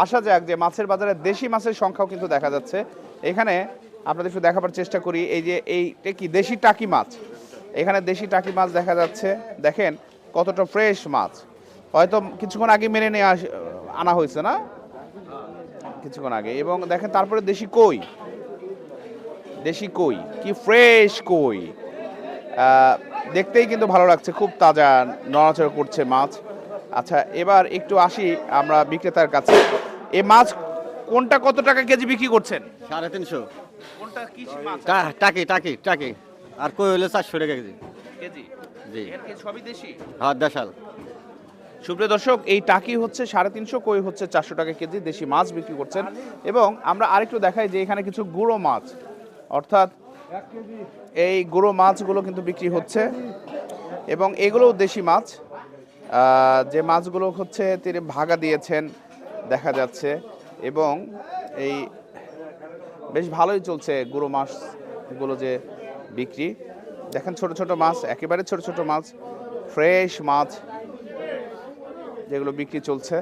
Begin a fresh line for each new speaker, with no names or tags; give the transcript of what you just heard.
আসা যাক যে মাছের বাজারে দেশি মাছের সংখ্যাও কিন্তু দেখা যাচ্ছে এখানে। আপনাদের একটু দেখাবার চেষ্টা করি, এই যে এইটা কি দেশি টাকি মাছ, এখানে দেশি টাকি মাছ দেখা যাচ্ছে। দেখেন কতটা ফ্রেশ মাছ, হয়তো কিছুক্ষণ আগে মেরে নিয়ে আনা হয়েছে না, কিছুক্ষণ আগে। এবং দেখেন তারপরে দেশি কই, দেশি কই কি ফ্রেশ কই, দেখতেই কিন্তু ভালো লাগছে, খুব তাজা, নড়াচড়া করছে মাছ। আচ্ছা এবার একটু আসি আমরা বিক্রেতার কাছে। এই মাছ কোনটা কত টাকা কেজি বিক্রি করছেন?
350।
কোনটা কি মাছ?
টাকি টাকি টাকি আর কই হলে 400 টাকা কেজি।
কেজি?
জি।
এখানে কি সবই দেশি?
হ্যাঁ, দেশাল।
সুপ্রিয় দর্শক, এই টাকি হচ্ছে 350, কই হচ্ছে 400 টাকা কেজি, দেশি মাছ বিক্রি করছেন। এবং আমরা আরেকটু দেখাই যে এখানে কিছু গুঁড়ো মাছ, অর্থাৎ এই গুঁড়ো মাছগুলো কিন্তু বিক্রি হচ্ছে এবং এগুলোও দেশি মাছ। যে মাছগুলো হচ্ছে তিনি ভাগা দিয়েছেন দেখা যাচ্ছে। এবং এই বেশ ভালোই চলছে গুঁড়ো মাছগুলো যে বিক্রি। দেখেন ছোট ছোট মাছ, একেবারে ছোট ছোট মাছ, ফ্রেশ মাছ যেগুলো বিক্রি চলছে।